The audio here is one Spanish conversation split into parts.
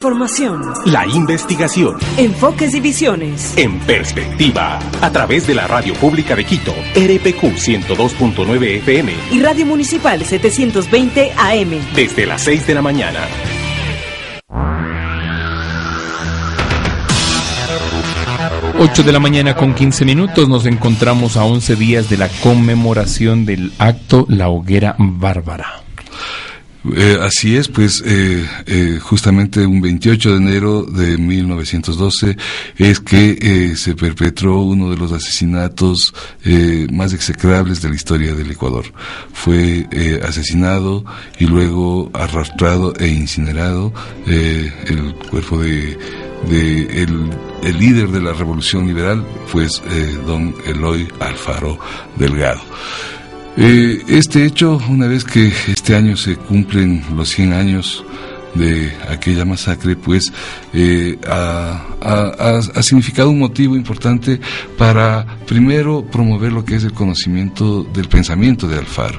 Formación. La investigación. Enfoques y visiones. En perspectiva. A través de la Radio Pública de Quito, RPQ 102.9 FM. Y Radio Municipal 720 AM. Desde las 6 de la mañana. Ocho de la mañana con 15 minutos. Nos encontramos a 11 días de la conmemoración del acto La Hoguera Bárbara. Así es, pues justamente un 28 de enero de 1912 es que se perpetró uno de los asesinatos más execrables de la historia del Ecuador. Fue asesinado y luego arrastrado e incinerado el cuerpo de el líder de la Revolución Liberal, pues don Eloy Alfaro Delgado. Este hecho, una vez que este año se cumplen los 100 años de aquella masacre, pues ha significado un motivo importante para, primero, promover lo que es el conocimiento del pensamiento de Alfaro.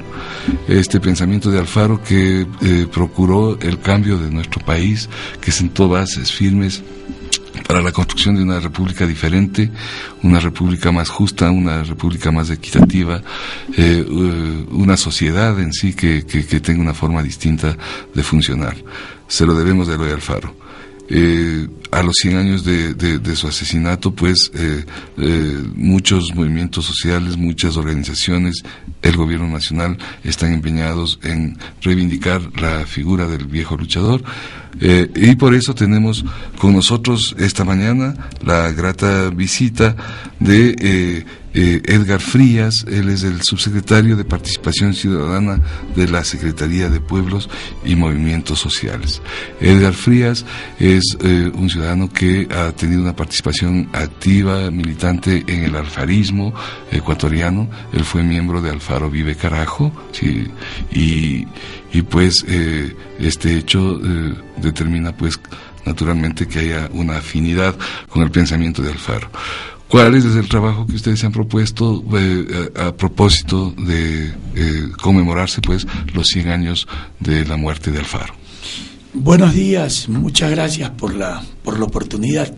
Este pensamiento de Alfaro que procuró el cambio de nuestro país, que sentó bases firmes para la construcción de una república diferente, una república más justa, una república más equitativa, una sociedad en sí que tenga una forma distinta de funcionar. Se lo debemos a Eloy Alfaro. A los 100 años de su asesinato, pues muchos movimientos sociales, muchas organizaciones, el gobierno nacional están empeñados en reivindicar la figura del viejo luchador, y por eso tenemos con nosotros esta mañana la grata visita de Edgar Frías. Él es el subsecretario de Participación Ciudadana de la Secretaría de Pueblos y Movimientos Sociales. Edgar Frías es un ciudadano que ha tenido una participación activa, militante en el alfarismo ecuatoriano. Él fue miembro de Alfaro Vive Carajo, sí, y pues este hecho determina pues naturalmente que haya una afinidad con el pensamiento de Alfaro. ¿Cuál es el trabajo que ustedes se han propuesto a propósito de conmemorarse pues los 100 años de la muerte de Alfaro? Buenos días, muchas gracias por la oportunidad.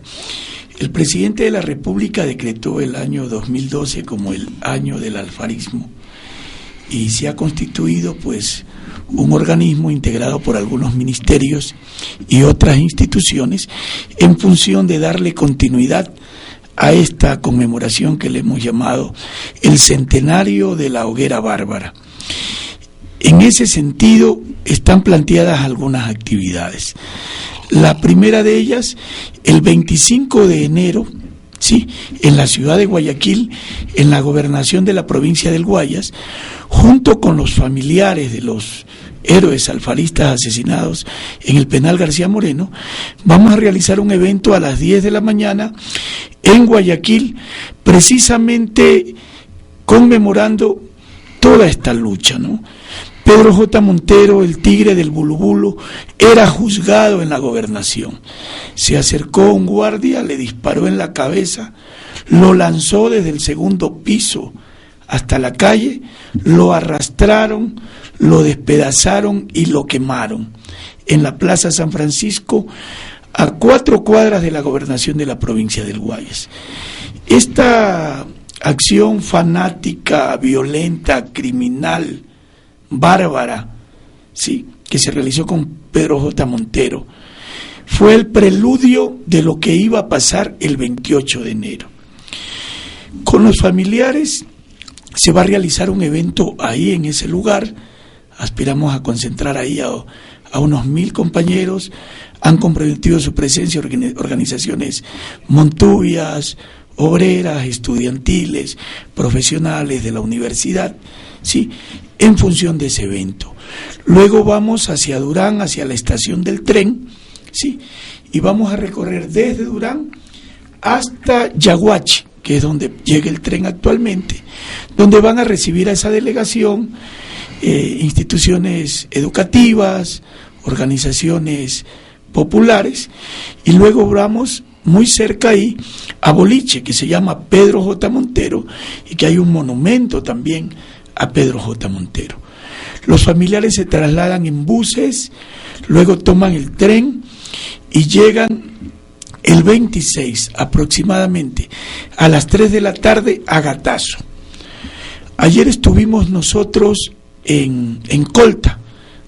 El presidente de la República decretó el año 2012 como el año del alfarismo y se ha constituido pues un organismo integrado por algunos ministerios y otras instituciones en función de darle continuidad a esta conmemoración que le hemos llamado el centenario de la Hoguera Bárbara. En ese sentido están planteadas algunas actividades. La primera de ellas, el 25 de enero, ¿sí?, en la ciudad de Guayaquil, en la gobernación de la provincia del Guayas, junto con los familiares de los héroes alfaristas asesinados en el penal García Moreno, vamos a realizar un evento a las 10 de la mañana en Guayaquil, precisamente conmemorando toda esta lucha, ¿no? Pedro J. Montero, el tigre del Bulubulo, era juzgado en la gobernación. Se acercó un guardia, le disparó en la cabeza, lo lanzó desde el segundo piso hasta la calle, lo arrastraron, lo despedazaron y lo quemaron en la Plaza San Francisco, a 4 cuadras de la gobernación de la provincia del Guayas. Esta acción fanática, violenta, criminal, bárbara, sí, que se realizó con Pedro J. Montero, fue el preludio de lo que iba a pasar el 28 de enero. Con los familiares se va a realizar un evento ahí en ese lugar. Aspiramos a concentrar ahí a unos 1000 compañeros. Han comprometido su presencia organizaciones montuvias, obreras, estudiantiles, profesionales de la universidad, ¿sí?, en función de ese evento. Luego vamos hacia Durán, hacia la estación del tren, ¿sí?, y vamos a recorrer desde Durán hasta Yaguachi, que es donde llega el tren actualmente, donde van a recibir a esa delegación instituciones educativas, organizaciones populares, y luego vamos muy cerca ahí a Boliche, que se llama Pedro J. Montero, y que hay un monumento también a Pedro J. Montero. Los familiares se trasladan en buses, luego toman el tren y llegan el 26 aproximadamente a las 3 de la tarde a Gatazo. Ayer estuvimos nosotros en Colta,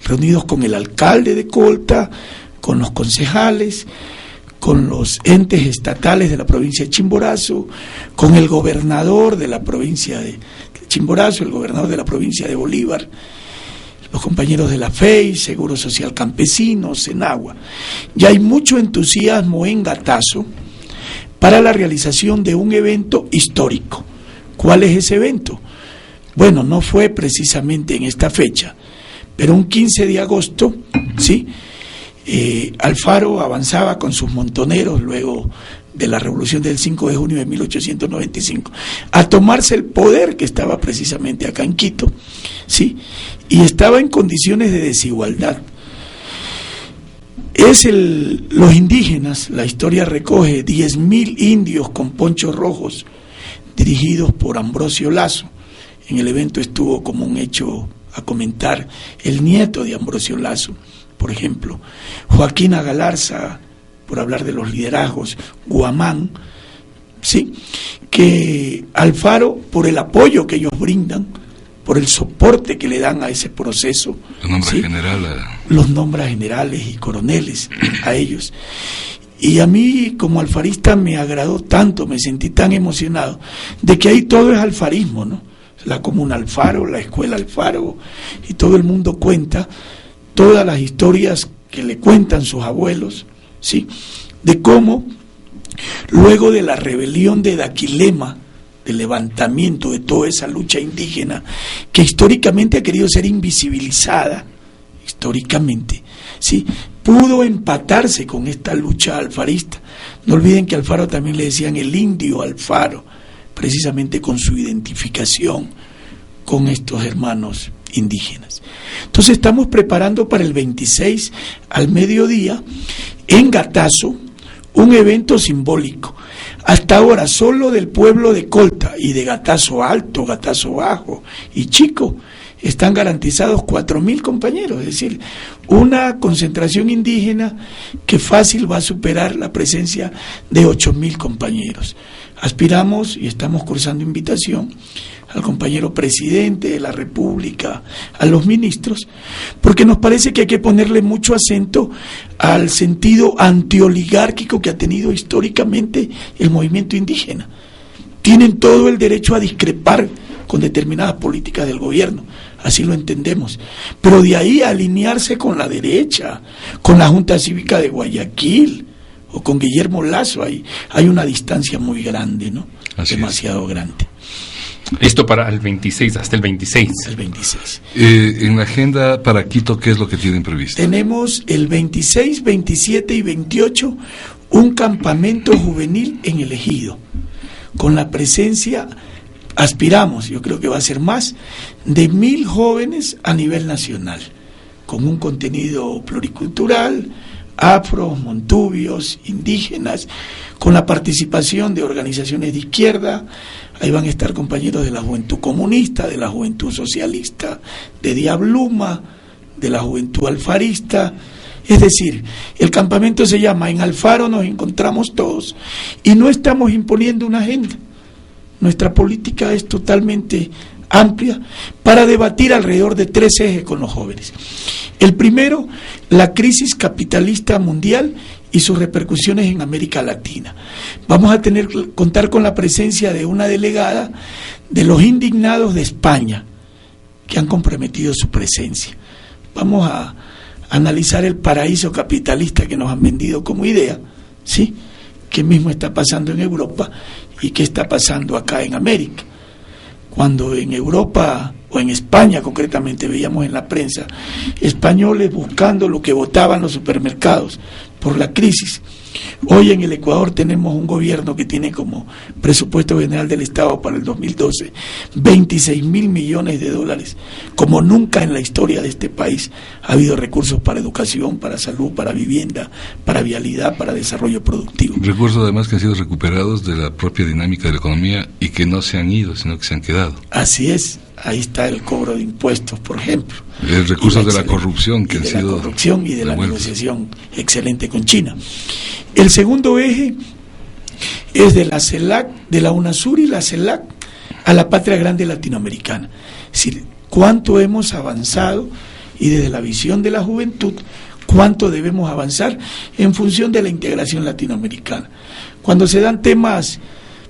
reunidos con el alcalde de Colta, con los concejales, con los entes estatales de la provincia de Chimborazo, con el gobernador de la provincia de Chimborazo, el gobernador de la provincia de Bolívar, los compañeros de la FEI, Seguro Social Campesino, Senagua. Ya hay mucho entusiasmo en Gatazo para la realización de un evento histórico. ¿Cuál es ese evento? Bueno, no fue precisamente en esta fecha, pero un 15 de agosto, ¿sí? Alfaro avanzaba con sus montoneros luego de la revolución del 5 de junio de 1895 a tomarse el poder que estaba precisamente acá en Quito, ¿sí? Y estaba en condiciones de desigualdad. Los indígenas, la historia recoge 10.000 indios con ponchos rojos dirigidos por Ambrosio Lazo. En el evento estuvo como un hecho a comentar el nieto de Ambrosio Lazo, por ejemplo, Joaquín Galarza, por hablar de los liderazgos, Guamán, ¿sí? Que Alfaro, por el apoyo que ellos brindan, por el soporte que le dan a ese proceso, ¿sí? Los nombra generales y coroneles a ellos. Y a mí, como alfarista, me agradó tanto, me sentí tan emocionado, de que ahí todo es alfarismo, ¿no? La comuna Alfaro, la escuela Alfaro, y todo el mundo cuenta todas las historias que le cuentan sus abuelos, ¿sí? De cómo, luego de la rebelión de Daquilema, del levantamiento de toda esa lucha indígena, que históricamente ha querido ser invisibilizada, históricamente, ¿sí? Pudo empatarse con esta lucha alfarista. No olviden que a Alfaro también le decían el indio Alfaro, precisamente con su identificación con estos hermanos indígenas. Entonces estamos preparando para el 26 al mediodía en Gatazo un evento simbólico. Hasta ahora solo del pueblo de Colta y de Gatazo Alto, Gatazo Bajo y Chico están garantizados 4.000 compañeros, es decir, una concentración indígena que fácil va a superar la presencia de 8.000 compañeros. Aspiramos y estamos cursando invitación al compañero presidente de la República, a los ministros, porque nos parece que hay que ponerle mucho acento al sentido antioligárquico que ha tenido históricamente el movimiento indígena. Tienen todo el derecho a discrepar con determinadas políticas del gobierno, así lo entendemos, pero de ahí a alinearse con la derecha, con la Junta Cívica de Guayaquil o con Guillermo Lazo, hay una distancia muy grande, ¿no? Demasiado grande. Esto para el 26, hasta el 26. El 26. En la agenda para Quito, ¿qué es lo que tienen previsto? Tenemos el 26, 27 y 28 un campamento juvenil en el Ejido, con la presencia, aspiramos, yo creo que va a ser más, de 1.000 jóvenes a nivel nacional, con un contenido pluricultural, afros, montubios, indígenas, con la participación de organizaciones de izquierda. Ahí van a estar compañeros de la Juventud Comunista, de la Juventud Socialista, de Diabluma, de la Juventud Alfarista. Es decir, el campamento se llama En Alfaro nos encontramos todos, y no estamos imponiendo una agenda. Nuestra política es totalmente amplia para debatir alrededor de 3 ejes con los jóvenes. El primero, la crisis capitalista mundial y sus repercusiones en América Latina. Vamos a contar con la presencia de una delegada de los indignados de España, que han comprometido su presencia. Vamos a analizar el paraíso capitalista que nos han vendido como idea, ¿sí? Que mismo está pasando en Europa y que está pasando acá en América. Cuando en Europa o en España concretamente veíamos en la prensa españoles buscando lo que votaban los supermercados por la crisis. Hoy en el Ecuador tenemos un gobierno que tiene como presupuesto general del Estado para el 2012 $26.000 millones, como nunca en la historia de este país ha habido recursos para educación, para salud, para vivienda, para vialidad, para desarrollo productivo. Recursos además que han sido recuperados de la propia dinámica de la economía y que no se han ido, sino que se han quedado. Así es, Ahí está el cobro de impuestos, por ejemplo. Recursos de la corrupción que han sido... De la corrupción y de la negociación excelente con China. El segundo eje es de la CELAC, de la UNASUR y la CELAC a la patria grande latinoamericana. Es decir, cuánto hemos avanzado y desde la visión de la juventud, cuánto debemos avanzar en función de la integración latinoamericana. Cuando se dan temas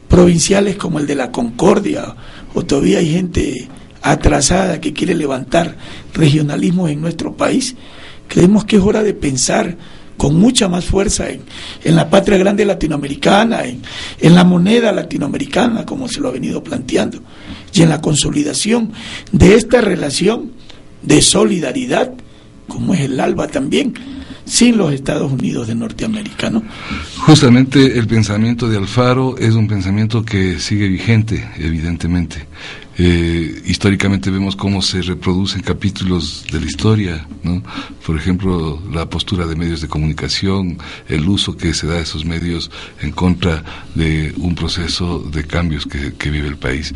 provinciales como el de la Concordia, o todavía hay gente atrasada que quiere levantar regionalismos en nuestro país, creemos que es hora de pensar con mucha más fuerza en la patria grande latinoamericana, en la moneda latinoamericana, como se lo ha venido planteando, y en la consolidación de esta relación de solidaridad, como es el ALBA también, sin los Estados Unidos de Norteamérica, ¿no? Justamente el pensamiento de Alfaro es un pensamiento que sigue vigente, evidentemente. Históricamente vemos cómo se reproducen capítulos de la historia, ¿no? Por ejemplo, la postura de medios de comunicación, el uso que se da de esos medios en contra de un proceso de cambios que vive el país.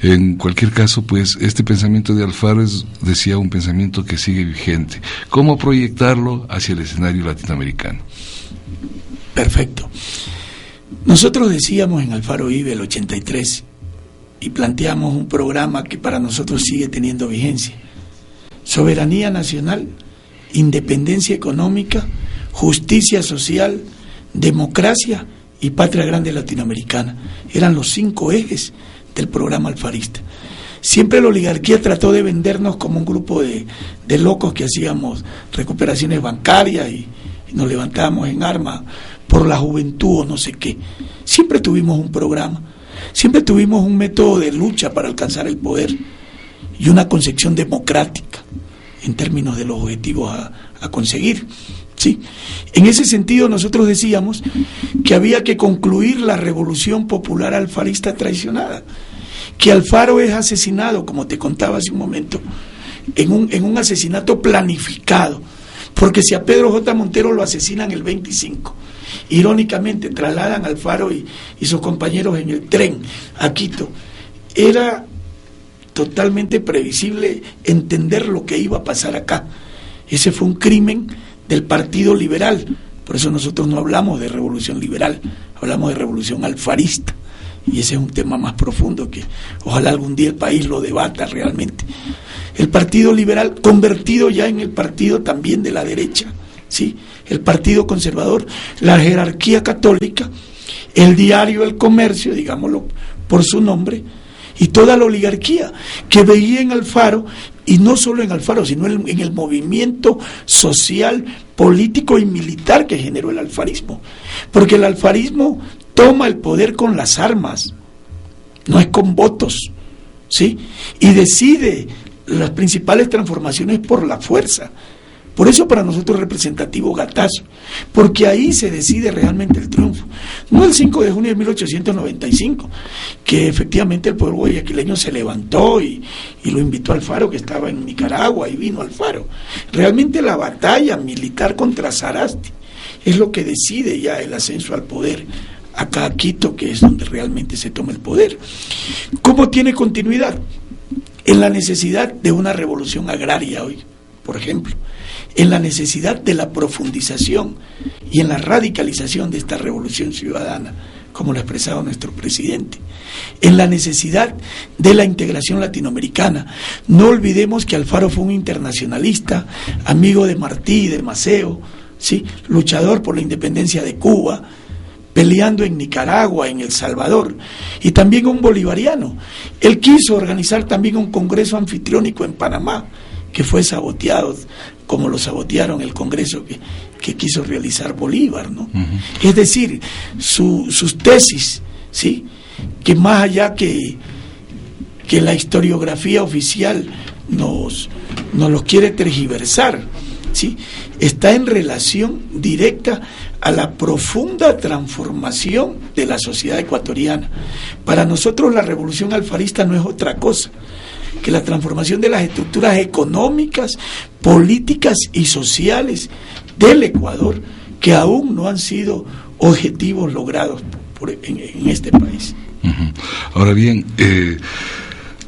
En cualquier caso, pues, este pensamiento de Alfaro es, decía, un pensamiento que sigue vigente. ¿Cómo proyectarlo hacia el escenario latinoamericano? Perfecto. Nosotros decíamos en Alfaro Vive el 83 y planteamos un programa que para nosotros sigue teniendo vigencia: soberanía nacional, independencia económica, justicia social, democracia y patria grande latinoamericana. Eran los 5 ejes del programa alfarista. Siempre la oligarquía trató de vendernos como un grupo de locos que hacíamos recuperaciones bancarias y nos levantábamos en armas por la juventud o no sé qué. Siempre tuvimos un programa, siempre tuvimos un método de lucha para alcanzar el poder y una concepción democrática en términos de los objetivos a conseguir, ¿sí? En ese sentido nosotros decíamos que había que concluir la revolución popular alfarista traicionada, que Alfaro es asesinado, como te contaba hace un momento, en un asesinato planificado, porque si a Pedro J. Montero lo asesinan el 25, irónicamente trasladan a Alfaro y sus compañeros en el tren a Quito, era totalmente previsible entender lo que iba a pasar acá. Ese fue un crimen del Partido Liberal, por eso nosotros no hablamos de revolución liberal, hablamos de revolución alfarista, y ese es un tema más profundo que ojalá algún día el país lo debata realmente. El Partido Liberal convertido ya en el partido también de la derecha, ¿sí? El Partido Conservador, la jerarquía católica, el diario El Comercio, digámoslo por su nombre, y toda la oligarquía que veía en Alfaro, y no solo en Alfaro, sino en el movimiento social, político y militar que generó el alfarismo, porque el alfarismo toma el poder con las armas, no es con votos, ¿sí? Y decide las principales transformaciones por la fuerza. Por eso para nosotros es representativo Gatazo, porque ahí se decide realmente el triunfo. No el 5 de junio de 1895, que efectivamente el pueblo guayaquileño se levantó y lo invitó a Alfaro, que estaba en Nicaragua, y vino Alfaro. Realmente la batalla militar contra Sarasti es lo que decide ya el ascenso al poder acá a Quito, que es donde realmente se toma el poder. ¿Cómo tiene continuidad? En la necesidad de una revolución agraria hoy, por ejemplo, en la necesidad de la profundización y en la radicalización de esta revolución ciudadana, como lo ha expresado nuestro presidente, en la necesidad de la integración latinoamericana. No olvidemos que Alfaro fue un internacionalista, amigo de Martí y de Maceo, ¿sí? Luchador por la independencia de Cuba, peleando en Nicaragua, en El Salvador, y también un bolivariano. Él quiso organizar también un congreso anfitriónico en Panamá, que fue saboteado, como lo sabotearon el congreso que quiso realizar Bolívar, ¿no? Uh-huh. Es decir, sus tesis, ¿sí? Que más allá que la historiografía oficial nos los quiere tergiversar, ¿sí? Está en relación directa a la profunda transformación de la sociedad ecuatoriana. Para nosotros la revolución alfarista no es otra cosa que la transformación de las estructuras económicas, políticas y sociales del Ecuador, que aún no han sido objetivos logrados en este país. Uh-huh. Ahora bien,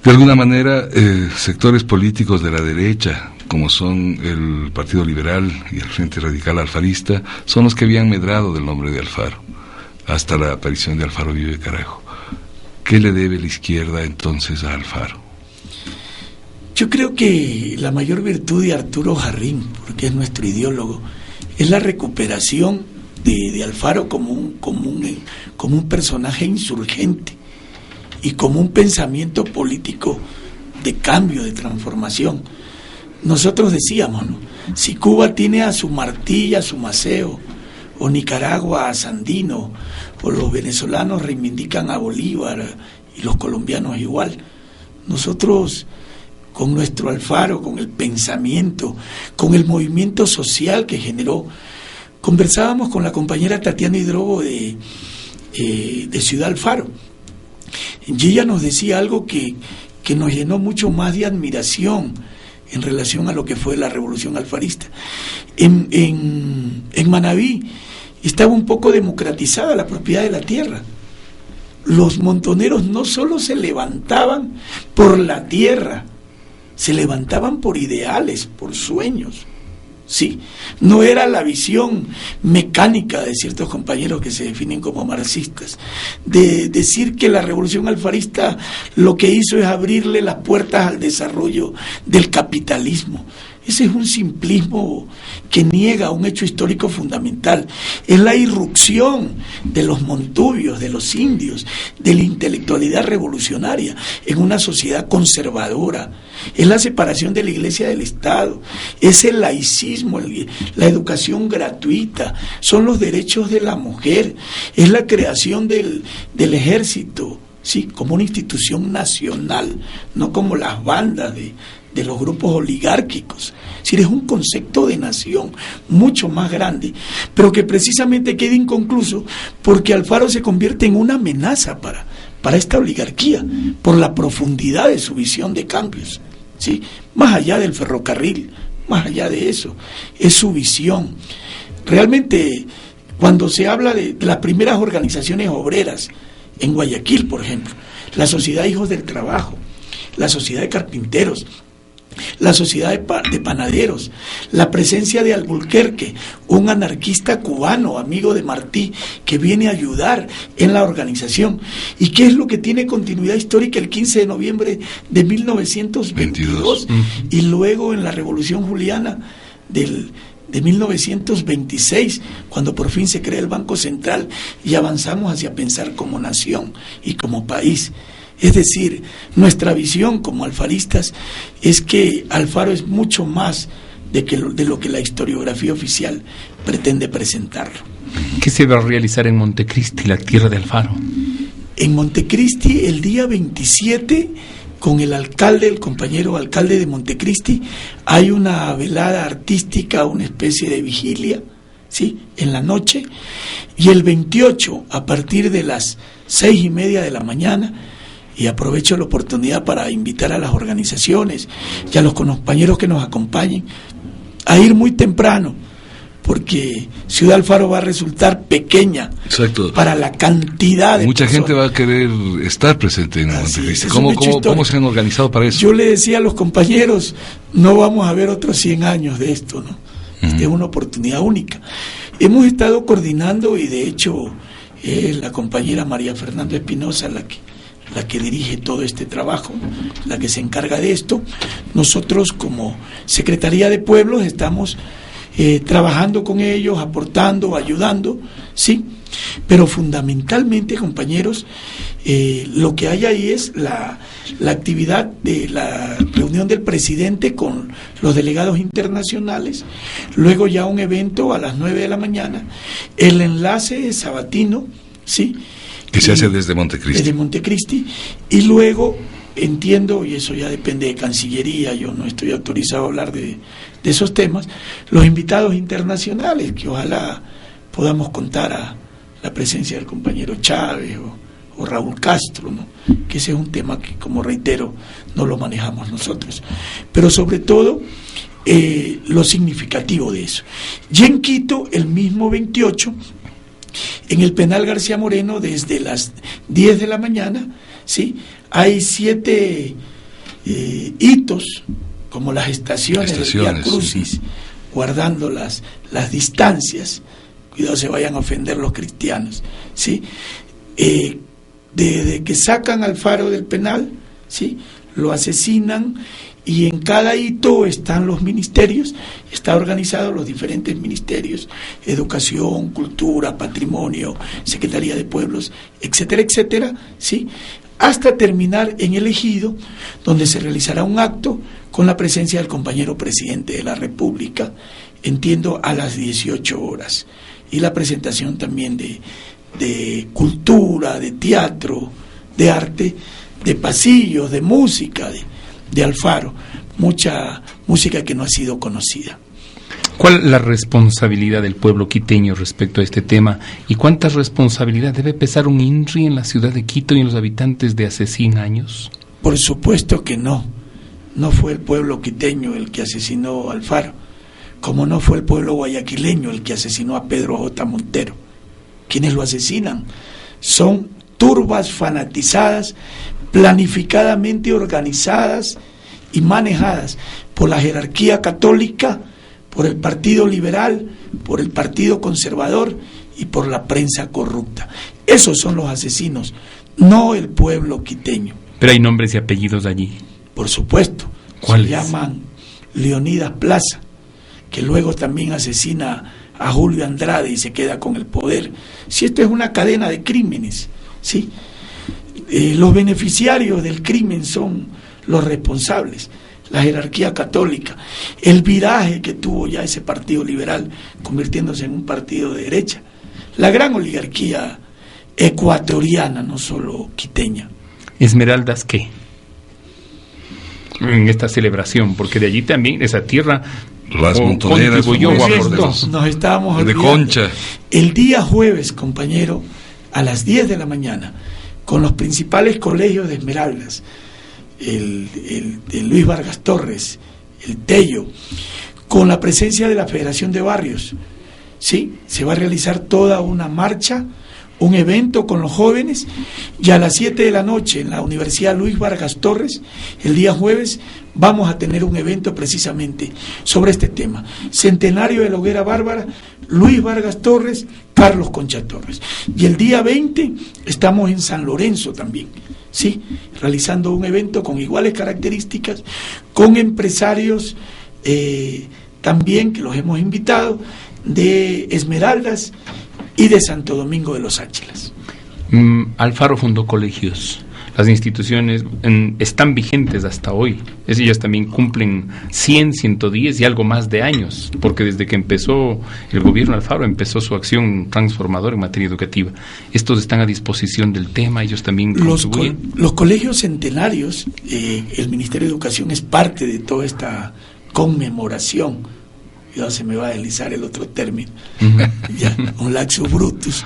De alguna manera, sectores políticos de la derecha, como son el Partido Liberal y el Frente Radical Alfarista, son los que habían medrado del nombre de Alfaro, hasta la aparición de Alfaro Vive Carajo. ¿Qué le debe la izquierda entonces a Alfaro? Yo creo que la mayor virtud de Arturo Jarrín, porque es nuestro ideólogo, es la recuperación de Alfaro como un personaje insurgente y como un pensamiento político de cambio, de transformación. Nosotros decíamos, ¿no?, si Cuba tiene a su Martí, a su Maceo, o Nicaragua a Sandino, o los venezolanos reivindican a Bolívar y los colombianos igual, nosotros con nuestro Alfaro, con el pensamiento, con el movimiento social que generó, conversábamos con la compañera Tatiana Hidrobo de Ciudad Alfaro, y ella nos decía algo que nos llenó mucho más de admiración en relación a lo que fue la revolución alfarista. En Manabí estaba un poco democratizada la propiedad de la tierra. Los montoneros no solo se levantaban por la tierra, se levantaban por ideales, por sueños. Sí, no era la visión mecánica de ciertos compañeros que se definen como marxistas, de decir que la revolución alfarista lo que hizo es abrirle las puertas al desarrollo del capitalismo. Ese es un simplismo que niega un hecho histórico fundamental. Es la irrupción de los montubios, de los indios, de la intelectualidad revolucionaria en una sociedad conservadora. Es la separación de la Iglesia del Estado, es el laicismo, la educación gratuita, son los derechos de la mujer, es la creación del ejército, sí, como una institución nacional, no como las bandas de los grupos oligárquicos. Es decir, es un concepto de nación mucho más grande, pero que precisamente queda inconcluso porque Alfaro se convierte en una amenaza para esta oligarquía, por la profundidad de su visión de cambios, ¿sí? Más allá del ferrocarril, más allá de eso, es su visión. Realmente, cuando se habla de las primeras organizaciones obreras, en Guayaquil, por ejemplo, la Sociedad de Hijos del Trabajo, la Sociedad de Carpinteros, la Sociedad de Panaderos, la presencia de Alburquerque, un anarquista cubano, amigo de Martí, que viene a ayudar en la organización. ¿Y qué es lo que tiene continuidad histórica el 15 de noviembre de 1922? Y luego en la Revolución Juliana de 1926, cuando por fin se crea el Banco Central y avanzamos hacia pensar como nación y como país. Es decir, nuestra visión como alfaristas es que Alfaro es mucho más de lo que la historiografía oficial pretende presentarlo. ¿Qué se va a realizar en Montecristi, la tierra de Alfaro? En Montecristi, el día 27, con el alcalde, el compañero alcalde de Montecristi, hay una velada artística, una especie de vigilia, ¿sí?, en la noche, y el 28, a partir de las 6:30 de la mañana, y aprovecho la oportunidad para invitar a las organizaciones y a los compañeros que nos acompañen a ir muy temprano, porque Ciudad Alfaro va a resultar pequeña. Exacto. Para la cantidad de mucha personas. Gente va a querer estar presente en Montecristi. ¿Cómo se han organizado para eso? Yo le decía a los compañeros, no vamos a ver otros 100 años de esto, ¿no? Esta es una oportunidad única. Hemos estado coordinando y de hecho la compañera María Fernanda Espinosa la que dirige todo este trabajo, la que se encarga de esto. Nosotros como Secretaría de Pueblos estamos trabajando con ellos, aportando, ayudando, ¿sí? Pero fundamentalmente, compañeros, lo que hay ahí es la actividad de la reunión del presidente con los delegados internacionales, luego ya un evento a las 9 de la mañana, el enlace sabatino, ¿sí?, que se hace desde Montecristi. Desde Montecristi, y luego entiendo, y eso ya depende de Cancillería, yo no estoy autorizado a hablar de esos temas, los invitados internacionales, que ojalá podamos contar a la presencia del compañero Chávez o Raúl Castro, ¿no?, que ese es un tema que, como reitero, no lo manejamos nosotros, pero sobre todo lo significativo de eso. Y en Quito, el mismo 28, en el penal García Moreno, desde las 10 de la mañana, ¿sí?, hay 7 hitos como las estaciones del Vía Crucis, guardando las distancias, cuidado se vayan a ofender los cristianos, ¿sí? Desde que sacan al Faro del penal, ¿sí?, lo asesinan, y en cada hito están los ministerios, está organizado los diferentes ministerios: educación, cultura, patrimonio, Secretaría de Pueblos, etcétera, etcétera, ¿sí?, hasta terminar en el Ejido, donde se realizará un acto con la presencia del compañero presidente de la República, entiendo a las 18 horas, y la presentación también de cultura, de teatro, de arte, de pasillos, de música, de Alfaro, mucha música que no ha sido conocida. ¿Cuál es la responsabilidad del pueblo quiteño respecto a este tema? ¿Y cuánta responsabilidad debe pesar un INRI en la ciudad de Quito y en los habitantes de hace 100 años? Por supuesto que no. No fue el pueblo quiteño el que asesinó a Alfaro, como no fue el pueblo guayaquileño el que asesinó a Pedro J. Montero. Quienes lo asesinan son turbas fanatizadas, planificadamente organizadas y manejadas por la jerarquía católica, por el Partido Liberal, por el Partido Conservador y por la prensa corrupta. Esos son los asesinos, no el pueblo quiteño. Pero hay nombres y apellidos allí. Por supuesto. ¿Cuáles? Se llaman Leonidas Plaza, que luego también asesina a Julio Andrade y se queda con el poder. Si esto es una cadena de crímenes, ¿sí? Los beneficiarios del crimen son los responsables, la jerarquía católica, el viraje que tuvo ya ese partido liberal, convirtiéndose en un partido de derecha, la gran oligarquía ecuatoriana, no solo quiteña. ¿Esmeraldas qué? En esta celebración, porque de allí también, esa tierra, las montoneras, nos estábamos olvidando. De Concha. El día jueves, compañero, a las 10 de la mañana, con los principales colegios de Esmeraldas, el Luis Vargas Torres, el Tello, con la presencia de la Federación de Barrios, ¿sí?, se va a realizar toda una marcha, un evento con los jóvenes, y a las 7 de la noche en la Universidad Luis Vargas Torres, el día jueves, vamos a tener un evento precisamente sobre este tema: centenario de la hoguera bárbara, Luis Vargas Torres, Carlos Concha Torres. Y el día 20 estamos en San Lorenzo también, ¿sí?, realizando un evento con iguales características, con empresarios también, que los hemos invitado, de Esmeraldas y de Santo Domingo de los Áchilas. Alfaro fundó colegios. Las instituciones están vigentes hasta hoy. Ellas también cumplen 100, 110 y algo más de años, porque desde que empezó el gobierno Alfaro, empezó su acción transformadora en materia educativa. Estos están a disposición del tema, ellos también contribuyen. Los colegios centenarios, el Ministerio de Educación es parte de toda esta conmemoración. Ya se me va a deslizar el otro término, ya, un laxus brutus.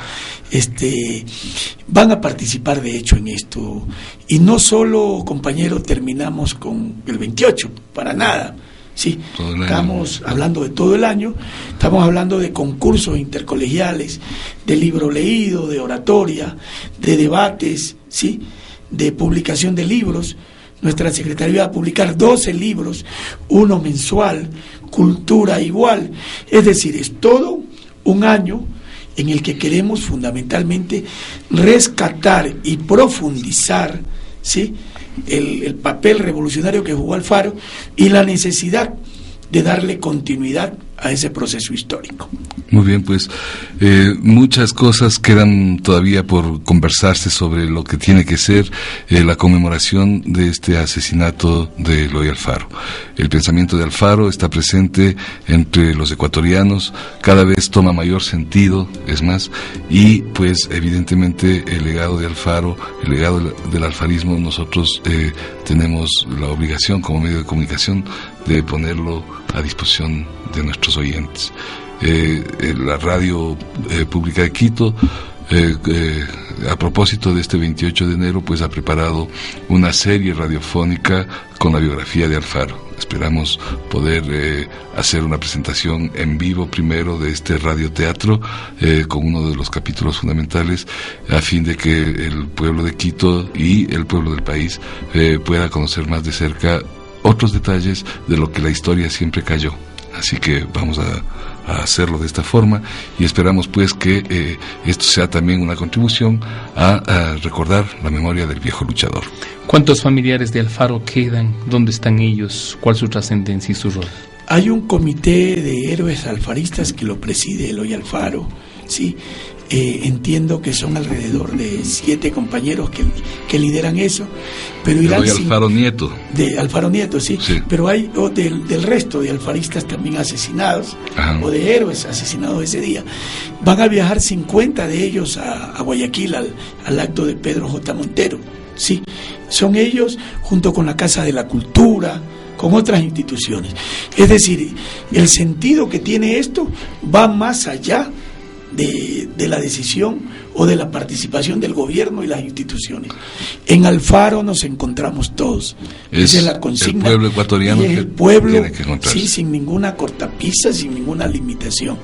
Van a participar de hecho en esto, y no solo, compañero, terminamos con el 28, para nada, sí, estamos hablando de todo el año, estamos hablando de concursos intercolegiales, de libro leído, de oratoria, de debates, sí, de publicación de libros. Nuestra Secretaría va a publicar 12 libros, uno mensual, cultura igual. Es decir, es todo un año en el que queremos fundamentalmente rescatar y profundizar, ¿sí?, el papel revolucionario que jugó Alfaro y la necesidad de darle continuidad a ese proceso histórico. Muy bien, pues muchas cosas quedan todavía por conversarse sobre lo que tiene que ser la conmemoración de este asesinato de Eloy Alfaro. El pensamiento de Alfaro está presente entre los ecuatorianos, cada vez toma mayor sentido, es más, y pues evidentemente el legado de Alfaro, el legado del alfarismo, nosotros tenemos la obligación como medio de comunicación de ponerlo a disposición de nuestros oyentes. La radio pública de Quito, a propósito de este 28 de enero, pues ha preparado una serie radiofónica con la biografía de Alfaro. Esperamos poder hacer una presentación en vivo primero de este radioteatro con uno de los capítulos fundamentales, a fin de que el pueblo de Quito y el pueblo del país pueda conocer más de cerca otros detalles de lo que la historia siempre cayó. Así que vamos a hacerlo de esta forma y esperamos pues que esto sea también una contribución a recordar la memoria del viejo luchador. ¿Cuántos familiares de Alfaro quedan? ¿Dónde están ellos? ¿Cuál es su trascendencia y su rol? Hay un comité de héroes alfaristas que lo preside Eloy Alfaro, ¿sí? Entiendo que son alrededor de 7 compañeros que lideran eso, pero irán de Alfaro Nieto. De Alfaro Nieto, sí. Pero hay del resto de alfaristas también asesinados, o de héroes asesinados ese día. Van a viajar 50 de ellos a Guayaquil al acto de Pedro J. Montero, sí. Son ellos junto con la Casa de la Cultura, con otras instituciones. Es decir, el sentido que tiene esto va más allá de la decisión o de la participación del gobierno y las instituciones. En Alfaro nos encontramos todos. Esa es la consigna. El pueblo ecuatoriano, y es el pueblo, tiene que encontrarse. Sí, sin ninguna cortapisa, sin ninguna limitación.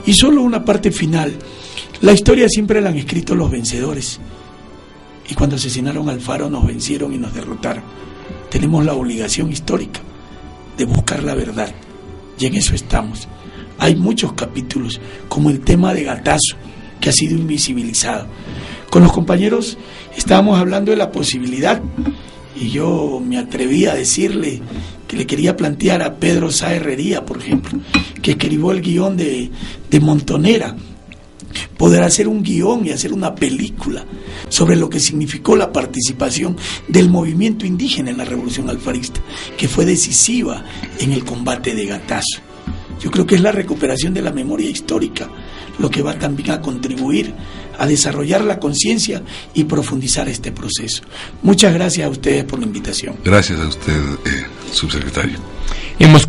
Y solo una parte final. La historia siempre la han escrito los vencedores. Y cuando asesinaron a Alfaro nos vencieron y nos derrotaron. Tenemos la obligación histórica de buscar la verdad. Y en eso estamos. Hay muchos capítulos, como el tema de Gatazo, que ha sido invisibilizado. Con los compañeros estábamos hablando de la posibilidad, y yo me atreví a decirle que le quería plantear a Pedro Sá Herrería, por ejemplo, que escribió el guión de Montonera, poder hacer un guión y hacer una película sobre lo que significó la participación del movimiento indígena en la Revolución Alfarista, que fue decisiva en el combate de Gatazo. Yo creo que es la recuperación de la memoria histórica lo que va también a contribuir a desarrollar la conciencia y profundizar este proceso. Muchas gracias a ustedes por la invitación. Gracias a usted, subsecretario. Hemos